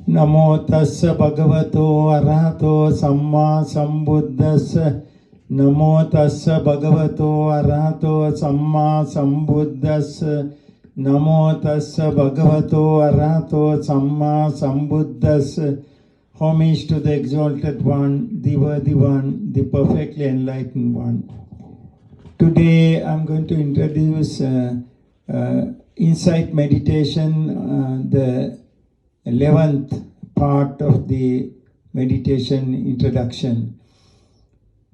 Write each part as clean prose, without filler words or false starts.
Namo tassa bhagavato arahato samma sambuddhassa. Namo tassa bhagavato arahato samma sambuddhassa. Namo tassa bhagavato arahato samma sambuddhassa. Homage to the exalted one, the worthy one, the perfectly enlightened one. Today I'm going to introduce insight meditation, the 11th part of the meditation introduction.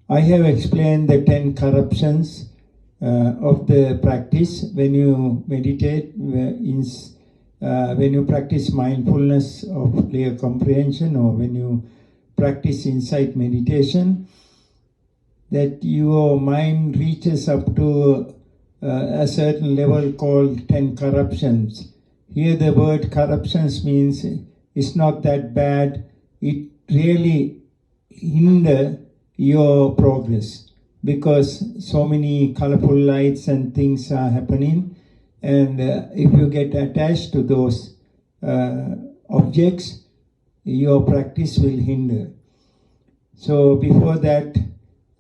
I have explained the 10 corruptions of the practice when you meditate, when you practice mindfulness of clear comprehension, or when you practice insight meditation, that your mind reaches up to a certain level called 10 corruptions. Here the word corruptions means it's not that bad. It really hinder your progress because so many colorful lights and things are happening, and if you get attached to those objects, your practice will hinder. So before that,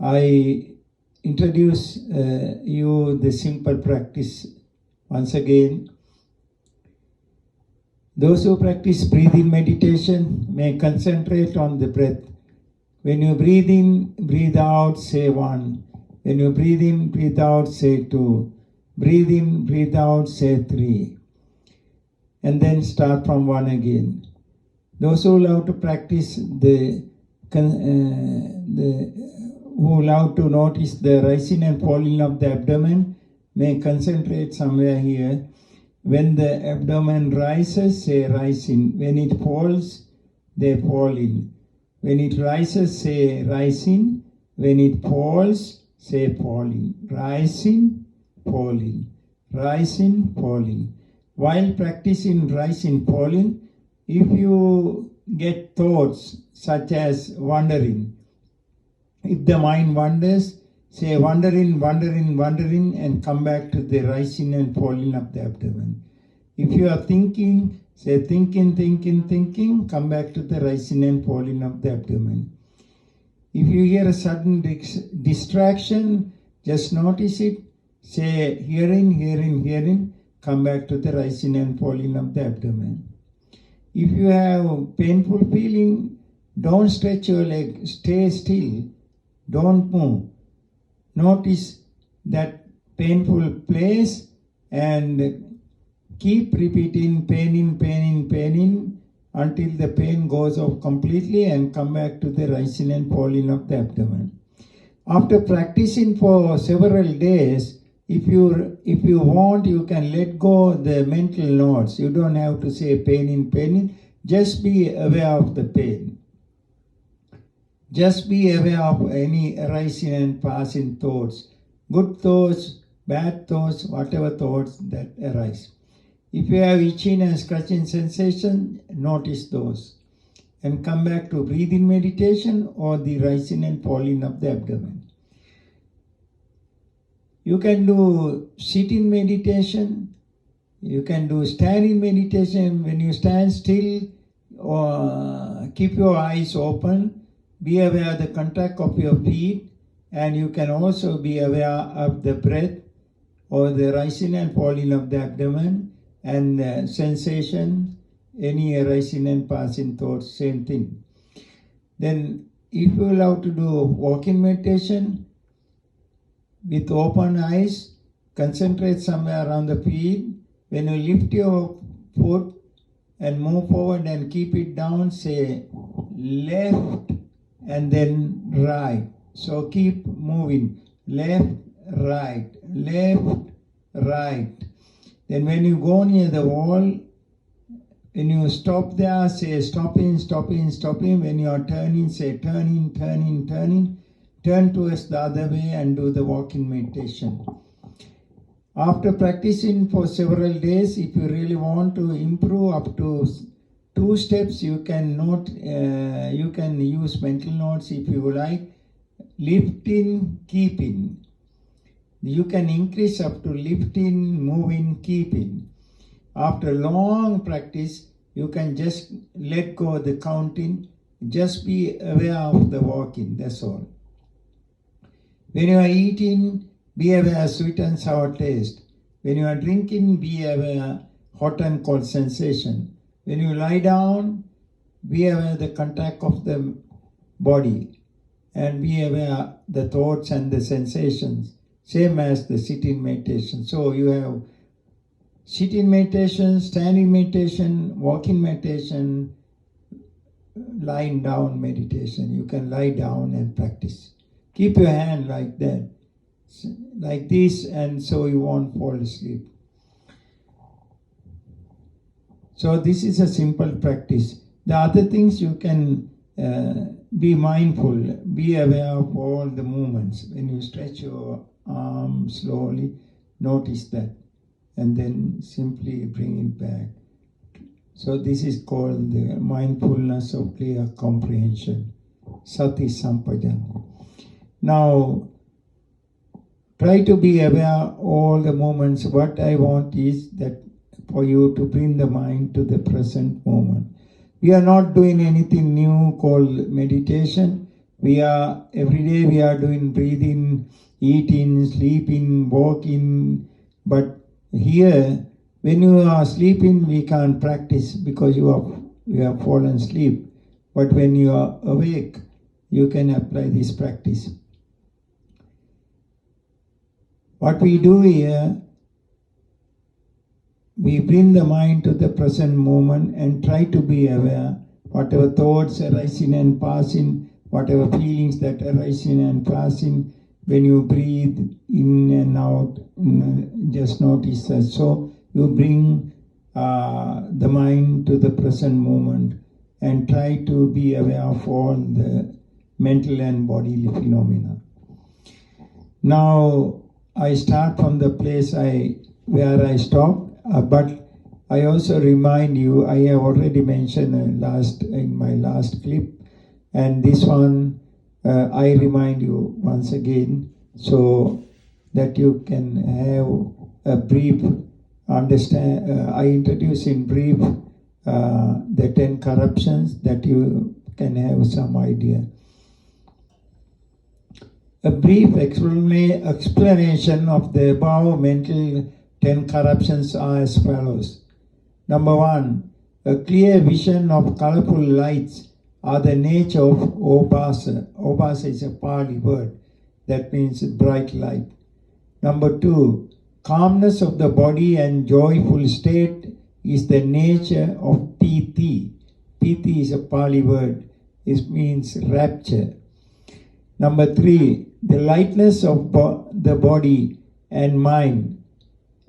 I introduce you the simple practice once again. Those who practice breathing meditation may concentrate on the breath. When you breathe in, breathe out, say 1. When you breathe in, breathe out, say 2. Breathe in, breathe out, say 3. And then start from 1 again. Those who love to practice who love to notice the rising and falling of the abdomen may concentrate somewhere here. When the abdomen rises, say rising. When it falls, they fall in. When it rises, say rising. When it falls, say falling. Rising, falling. Rising, falling. While practicing rising, falling, if you get thoughts such as wandering, if the mind wanders, say wandering, wandering, wandering, and come back to the rising and falling of the abdomen. If you are thinking, say thinking, thinking, thinking, come back to the rising and falling of the abdomen. If you hear a sudden distraction, just notice it. Say hearing, hearing, hearing, come back to the rising and falling of the abdomen. If you have painful feeling, don't stretch your leg, stay still, don't move. Notice that painful place and keep repeating pain in, pain in, pain in until the pain goes off completely and come back to the rising and falling of the abdomen. After practicing for several days, if you want, you can let go the mental knots. You don't have to say pain in, pain in. Just be aware of the pain. Just be aware of any arising and passing thoughts, good thoughts, bad thoughts, whatever thoughts that arise. If you have itching and scratching sensation, notice those and come back to breathing meditation or the rising and falling of the abdomen. You can do sitting meditation, you can do standing meditation. When you stand still, or keep your eyes open, be aware of the contact of your feet, and you can also be aware of the breath or the rising and falling of the abdomen and sensation, any arising and passing thoughts, same thing. Then if you allow to do walking meditation with open eyes, concentrate somewhere around the feet. When you lift your foot and move forward and keep it down, say left and then right. So keep moving, left, right, left, right. Then when you go near the wall, when you stop there, say stopping, stopping, stopping. When you are turning, say turning, turning, turning. Turn towards the other way and do the walking meditation. After practicing for several days, if you really want to improve up to 2 steps, you can use mental notes if you like. Lifting, keeping. You can increase up to lifting, moving, keeping. After long practice, you can just let go of the counting, just be aware of the walking, that's all. When you are eating, be aware of sweet and sour taste. When you are drinking, be aware hot and cold sensation. When you lie down, be aware the contact of the body and be aware the thoughts and the sensations, same as the sitting meditation. So you have sitting meditation, standing meditation, walking meditation, lying down meditation. You can lie down and practice. Keep your hand like that, like this, and so you won't fall asleep. So this is a simple practice. The other things you can be mindful, be aware of all the movements. When you stretch your arm slowly, notice that, and then simply bring it back. So this is called the mindfulness of clear comprehension, Sati Sampajana. Now, try to be aware all the moments. What I want is that for you to bring the mind to the present moment. We are not doing anything new called meditation. Every day we are doing breathing, eating, sleeping, walking. But here, when you are sleeping, we can't practice because you have fallen asleep. But when you are awake, you can apply this practice. What we do here, we bring the mind to the present moment and try to be aware. Whatever thoughts arising and passing, whatever feelings that arising and passing, when you breathe in and out, just notice that. So you bring the mind to the present moment and try to be aware of all the mental and bodily phenomena. Now, I start from the place where I stopped, but I also remind you, I have already mentioned in my last clip, and this one I remind you once again so that you can have a brief understand. I introduce in brief the 10 corruptions that you can have some idea. A brief explanation of the above mental 10 corruptions are as follows. Number 1, a clear vision of colorful lights are the nature of obhasa. Obhasa is a Pali word that means bright light. Number 2, calmness of the body and joyful state is the nature of piti. Piti is a Pali word. It means rapture. Number 3, the lightness of the body and mind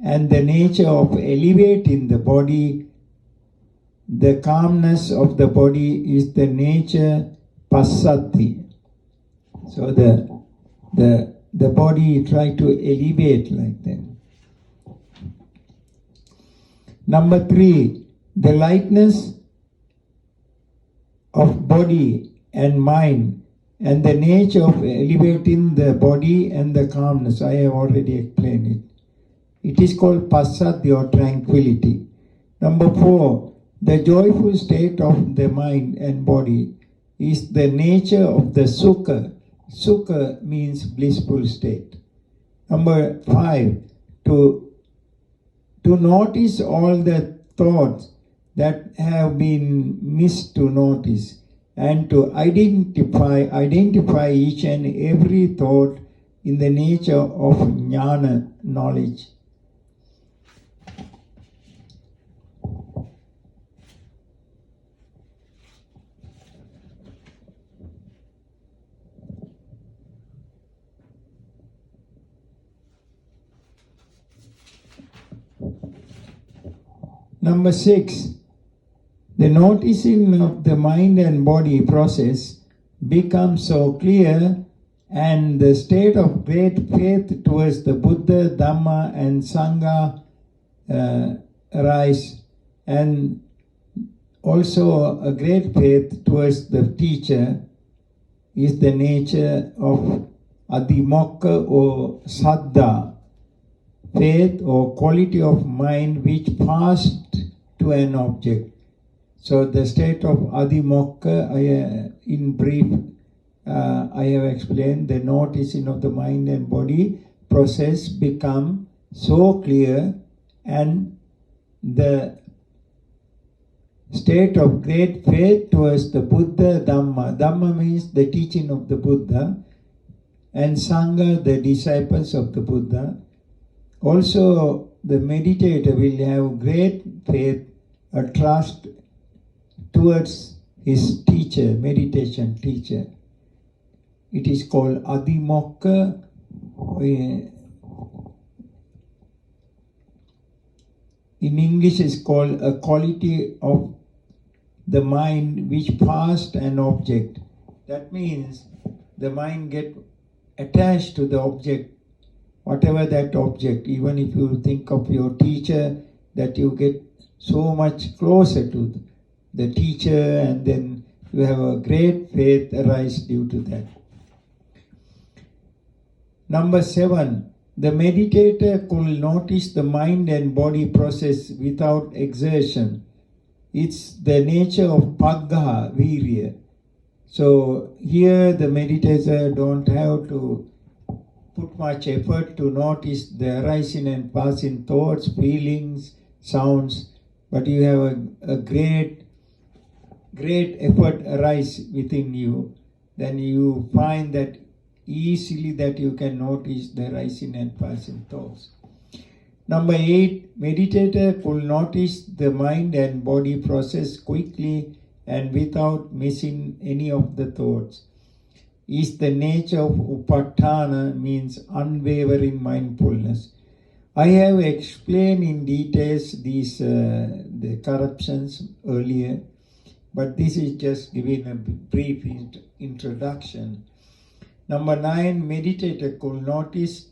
and the nature of elevating the body. The calmness of the body is the nature pasati. So the body try to elevate like that. Number 3, the lightness of body and mind and the nature of elevating the body and the calmness. I have already explained it. It is called passaddhi or tranquility. Number 4, the joyful state of the mind and body is the nature of the sukha. Sukha means blissful state. Number 5, to notice all the thoughts that have been missed to notice and to identify each and every thought in the nature of jnana, knowledge. Number 6, the noticing of the mind and body process becomes so clear and the state of great faith towards the Buddha, Dhamma and Sangha arise, and also a great faith towards the teacher is the nature of adhimokka or saddha, faith or quality of mind which passed to an object. So the state of Adimokka, in brief, I have explained. The noticing of the mind and body process become so clear, and the state of great faith towards the Buddha, Dhamma. Dhamma means the teaching of the Buddha, and Sangha, the disciples of the Buddha. Also, the meditator will have great faith, a trust towards his teacher, meditation teacher. It is called Adimokka. In English, it's called a quality of the mind which passed an object. That means the mind get attached to the object, whatever that object. Even if you think of your teacher, that you get so much closer to the teacher, and then you have a great faith arise due to that. Number 7, the meditator could notice the mind and body process without exertion. It's the nature of Paggaha, Virya. So here the meditator don't have to put much effort to notice the arising and passing thoughts, feelings, sounds, but you have a great effort arise within you. Then you find that easily that you can notice the rising and passing thoughts. Number 8, meditator could notice the mind and body process quickly and without missing any of the thoughts. Is the nature of Upatthana, means unwavering mindfulness. I have explained in details these the corruptions earlier, but this is just giving a brief introduction. Number 9, meditator could notice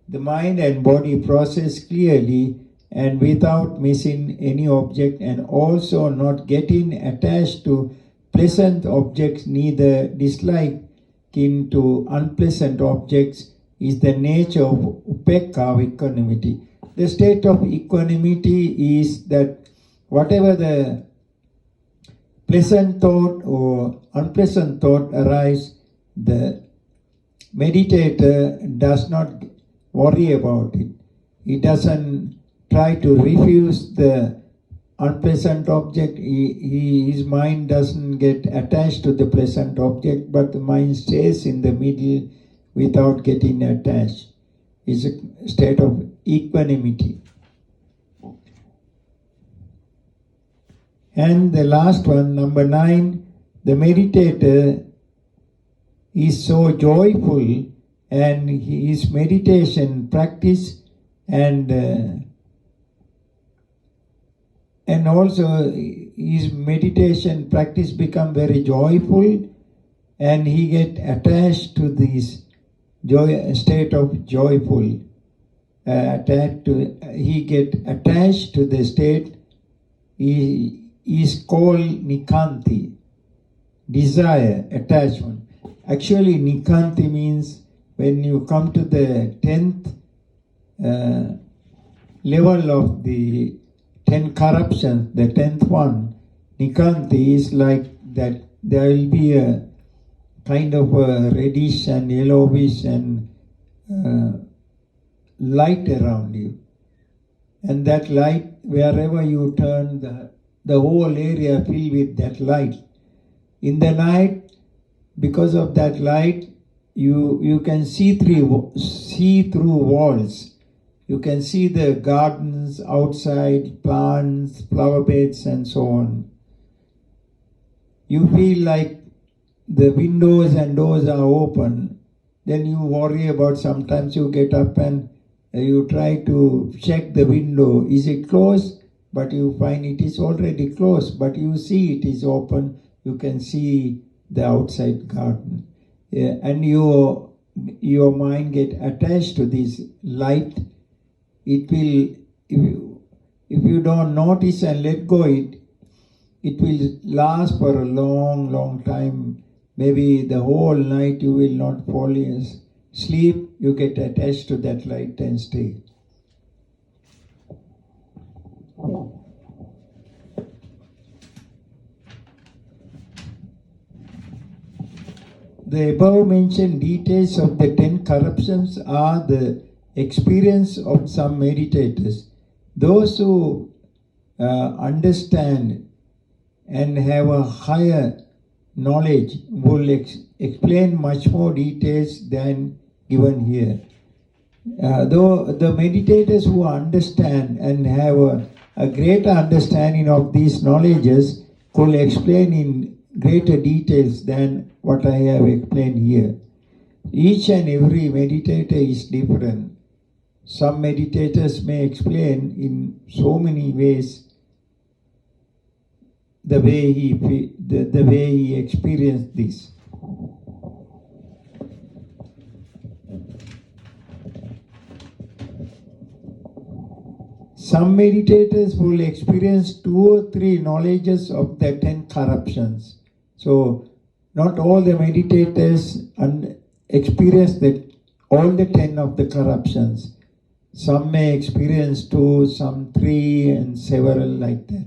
the mind and body process clearly and without missing any object, and also not getting attached to pleasant objects, neither disliking to unpleasant objects, is the nature of upekkha, equanimity. The state of equanimity is that whatever the pleasant thought or unpleasant thought arise, the meditator does not worry about it. He doesn't try to refuse the unpleasant object. His mind doesn't get attached to the pleasant object, but the mind stays in the middle without getting attached. It's a state of equanimity. And the last one, number 9, the meditator is so joyful, and his meditation practice and also his meditation practice become very joyful, and he get attached to this state of joyful. He get attached to the state. He is called nikanti, desire, attachment. Actually, nikanti means when you come to the 10th level of the 10 corruptions, the 10th one, nikanti is like that there will be a kind of a reddish and yellowish and light around you. And that light, wherever you turn, the whole area filled with that light. In the night, because of that light, you can see through walls. You can see the gardens outside, plants, flower beds, and so on. You feel like the windows and doors are open. Then you worry about, sometimes you get up and you try to check the window. Is it closed? But you find it is already closed, but you see it is open. You can see the outside garden. And your mind get attached to this light. It will, if you don't notice and let go it will last for a long, long time. Maybe the whole night you will not fall asleep. You get attached to that light and stay. the above mentioned details of the 10 corruptions are the experience of some meditators. Those who understand and have a higher knowledge will explain much more details than given here. Though the meditators who understand and have a greater understanding of these knowledges could explain in greater details than what I have explained here. Each and every meditator is different. Some meditators may explain in so many ways the way he experienced this. Some meditators will experience 2 or 3 knowledges of the 10 corruptions. So, not all the meditators experience all the 10 of the corruptions. Some may experience 2, some 3, and several like that.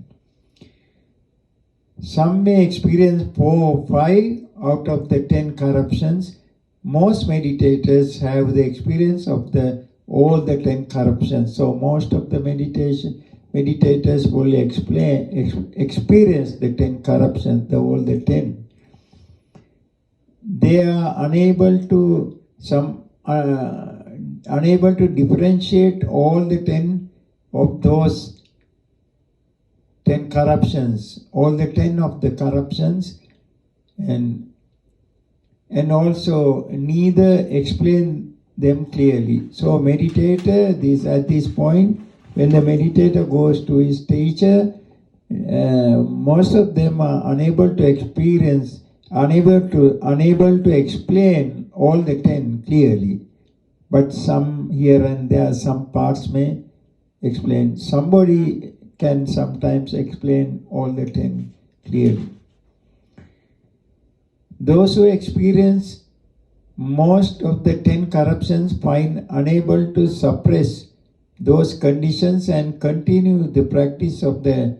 Some may experience 4 or 5 out of the 10 corruptions. Most meditators have the experience of all the 10 corruptions. So most of the meditators will experience the 10 corruptions, all the 10. They are unable to differentiate all the 10 of those 10 corruptions, all the 10 of the corruptions, and also neither explain them clearly. So meditator, at this point, when the meditator goes to his teacher, most of them are unable to explain all the 10 clearly. But some here and there, some parts may explain. Somebody can sometimes explain all the 10 clearly. Those who experience most of the 10 corruptions find unable to suppress those conditions and continue the practice of the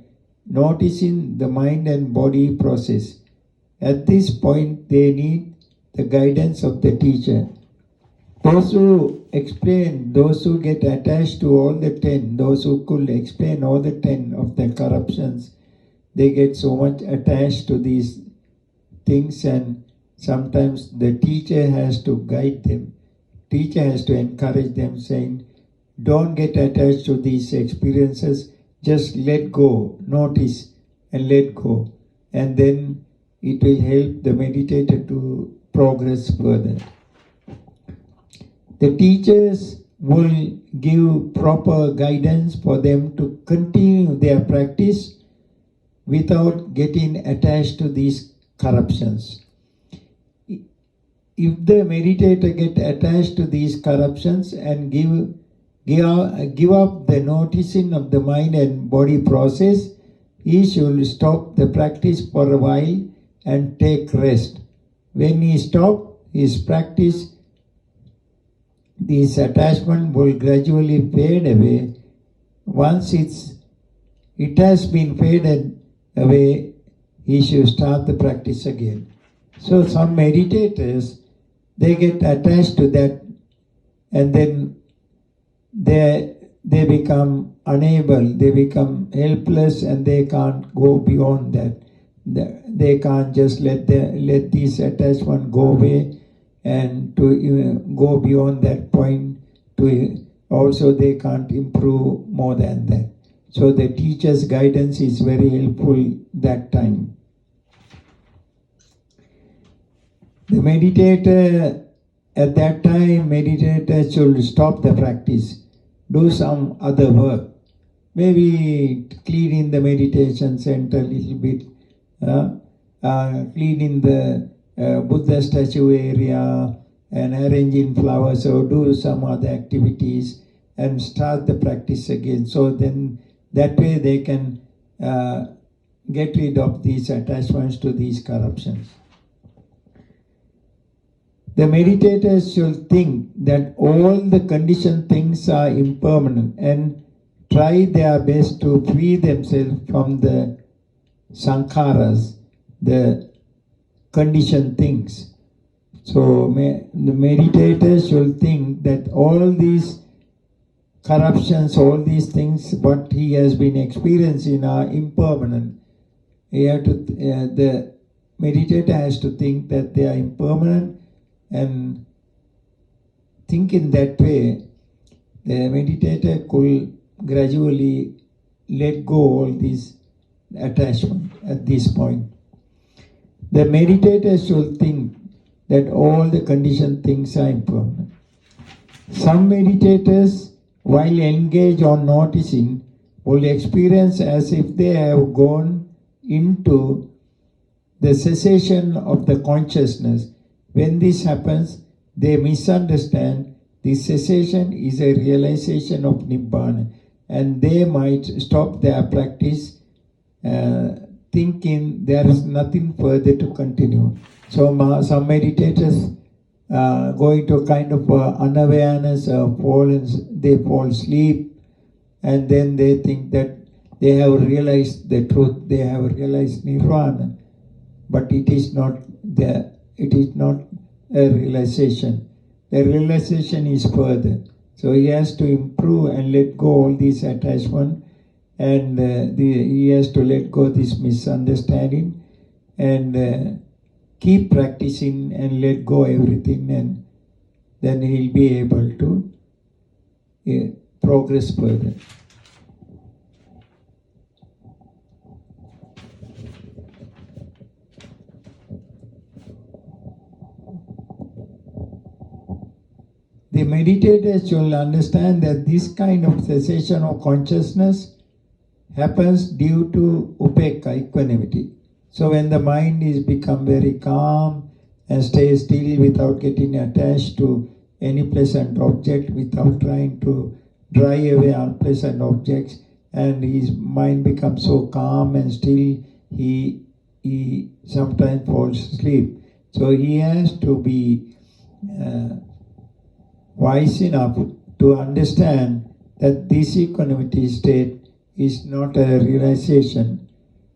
noticing the mind and body process. At this point, they need the guidance of the teacher. Those who explain, those who get attached to all the 10, those who could explain all the 10 of the corruptions, they get so much attached to these things, and sometimes the teacher has to guide them. Teacher has to encourage them, saying, don't get attached to these experiences, just let go, notice and let go. And then it will help the meditator to progress further. The teachers will give proper guidance for them to continue their practice without getting attached to these corruptions. If the meditator get attached to these corruptions and give up the noticing of the mind and body process, he should stop the practice for a while and take rest. When he stops his practice, this attachment will gradually fade away. Once it has been faded away, he should start the practice again. So some meditators, they get attached to that, and then they become unable, they become helpless, and they can't go beyond that. They can't just let this attachment go away, and to go beyond that point, also they can't improve more than that. So the teacher's guidance is very helpful that time. The meditator, at that time, meditator should stop the practice, do some other work. Maybe cleaning the meditation center a little bit, cleaning the Buddha statue area and arranging flowers, or do some other activities and start the practice again. So then that way they can get rid of these attachments to these corruptions. The meditators should think that all the conditioned things are impermanent and try their best to free themselves from the sankharas, the conditioned things. So the meditators should think that all these corruptions, all these things, what he has been experiencing are impermanent. The meditator has to think that they are impermanent, and think in that way, the meditator could gradually let go all these attachment at this point. The meditator should think that all the conditioned things are impermanent. Some meditators, while engaged on noticing, will experience as if they have gone into the cessation of the consciousness. When this happens, they misunderstand the cessation is a realization of Nibbana, and they might stop their practice thinking there is nothing further to continue. So some meditators go into a kind of unawareness, they fall asleep, and then they think that they have realized the truth, they have realized Nirvana, but it is not a realization. The realization is further. So he has to improve and let go all these attachment, and he has to let go this misunderstanding, and keep practicing and let go everything, and then he'll be able to progress further. The meditators should understand that this kind of cessation of consciousness happens due to upekka, equanimity. So when the mind is become very calm and stays still without getting attached to any pleasant object, without trying to drive away unpleasant objects, and his mind becomes so calm and still, he sometimes falls asleep. So he has to be wise enough to understand that this equanimity state is not a realization.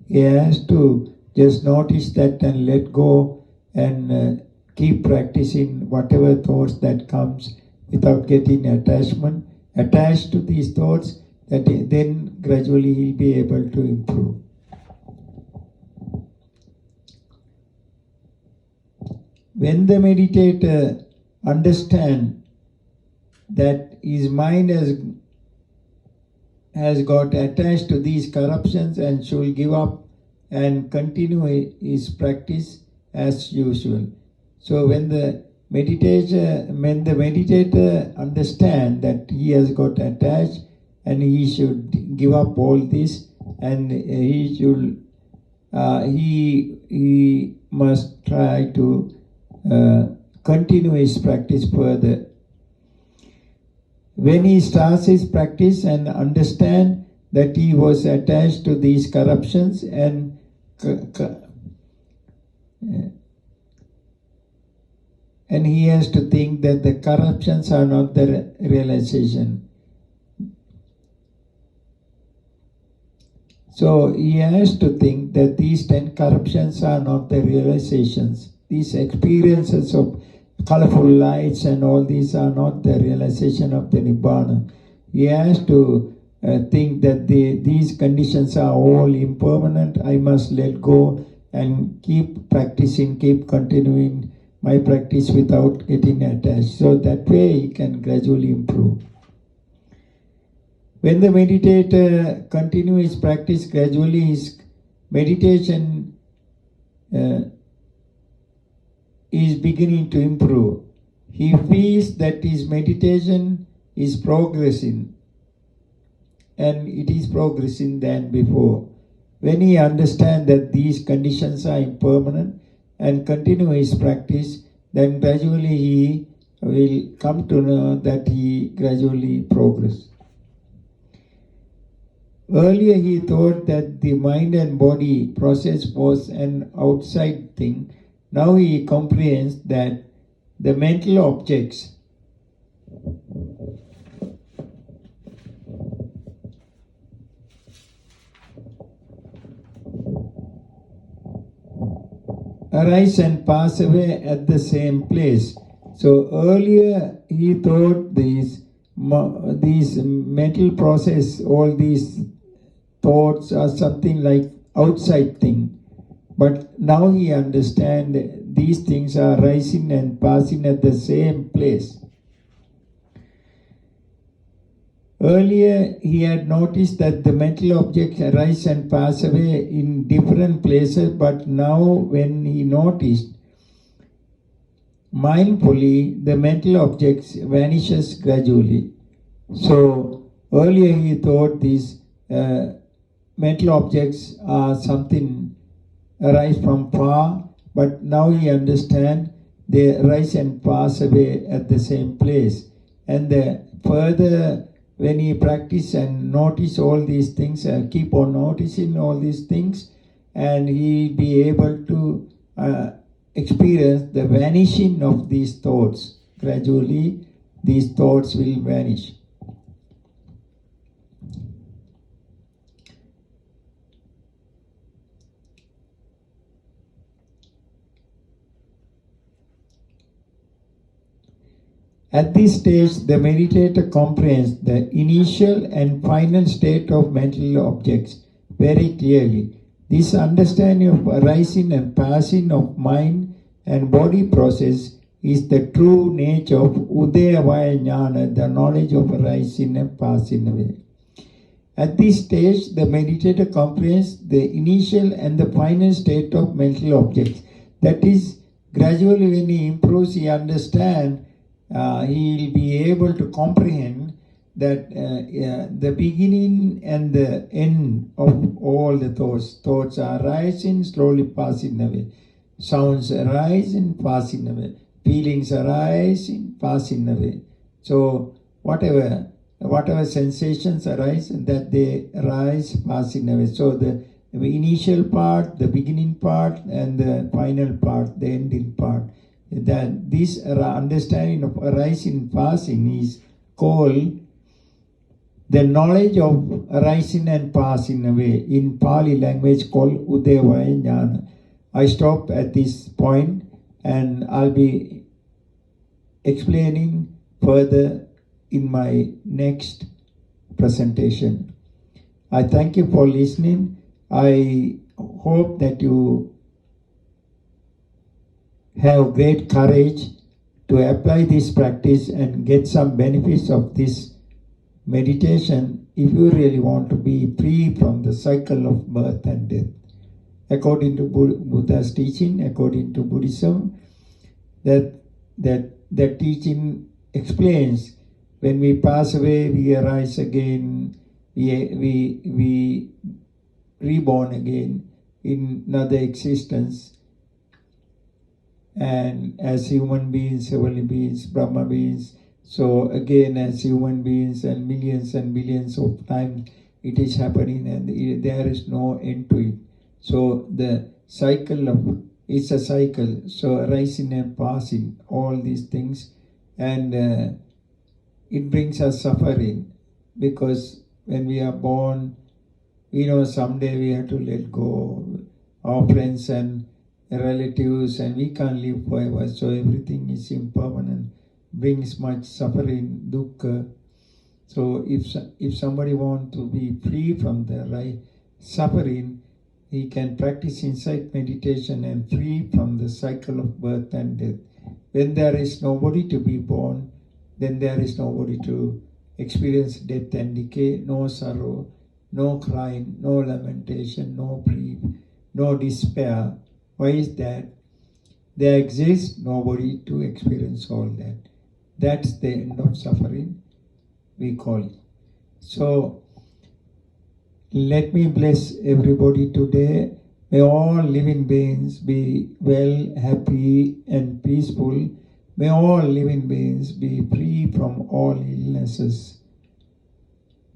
He has to just notice that and let go, and keep practicing whatever thoughts that comes without getting attached to these thoughts, that then gradually he'll be able to improve. When the meditator understands that his mind has got attached to these corruptions and should give up and continue his practice as usual. So when the meditator understands that he has got attached and he should give up all this, and he must try to continue his practice further. When he starts his practice and understand that he was attached to these corruptions, and he has to think that the corruptions are not the realization. So he has to think that these 10 corruptions are not the realizations. These experiences of colorful lights and all these are not the realization of the Nibbana. He has to think that these conditions are all impermanent. I must let go and keep practicing, keep continuing my practice without getting attached. So that way he can gradually improve. When the meditator continues his practice, gradually his meditation is beginning to improve. He feels that his meditation is progressing, and it is progressing than before. When he understands that these conditions are impermanent and continue his practice, then gradually he will come to know that he gradually progresses. Earlier he thought that the mind and body process was an outside thing. Now he comprehends that the mental objects arise and pass away at the same place. So earlier he thought these mental process, all these thoughts are something like outside thing. But now he understands these things are rising and passing at the same place. Earlier, he had noticed that the mental objects arise and pass away in different places, but now when he noticed mindfully, the mental objects vanishes gradually. So earlier he thought these mental objects are something arise from far, but now he understands they rise and pass away at the same place. And further, when he practice and notice all these things, keep on noticing all these things, and he'll be able to experience the vanishing of these thoughts. Gradually, these thoughts will vanish. At this stage, the meditator comprehends the initial and final state of mental objects very clearly. This understanding of arising and passing of mind and body process is the true nature of Udayavaya Jnana, the knowledge of arising and passing away. At this stage, the meditator comprehends the initial and the final state of mental objects. That is, gradually when he improves, he understands, he will be able to comprehend that the beginning and the end of all the thoughts. Thoughts are rising, slowly passing away. Sounds arising, passing away. Feelings arising, passing away. So whatever sensations arise, that they arise, passing away. So the initial part, the beginning part, and the final part, the ending part. That this understanding of arising, passing is called the knowledge of arising and passing away, in Pali language called Udayavaya Jnana. I stop at this point and I'll be explaining further in my next presentation. I thank you for listening. I hope that you have great courage to apply this practice and get some benefits of this meditation if you really want to be free from the cycle of birth and death. According to Buddha's teaching, according to Buddhism, that teaching explains when we pass away, we arise again, we reborn again in another existence. And as human beings, heavenly beings, Brahma beings, so again as human beings and billions of times it is happening and there is no end to it. So the cycle it's a cycle, so arising and passing, all these things, and it brings us suffering because when we are born, we know someday we have to let go our friends and relatives, and we can't live forever, so everything is impermanent, brings much suffering, dukkha. So if somebody wants to be free from the suffering, he can practice insight meditation and free from the cycle of birth and death. When there is nobody to be born, then there is nobody to experience death and decay, no sorrow, no crying, no lamentation, no grief, no despair. Why is that? There exists nobody to experience all that. That's the end of suffering, we call it. So, let me bless everybody today. May all living beings be well, happy, and peaceful. May all living beings be free from all illnesses.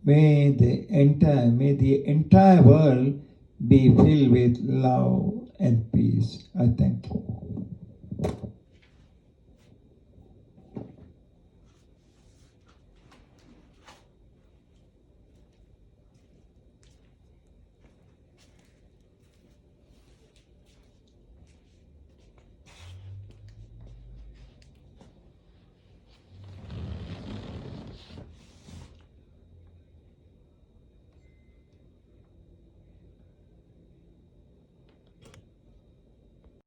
May the entire world be filled with love and peace. I thank you.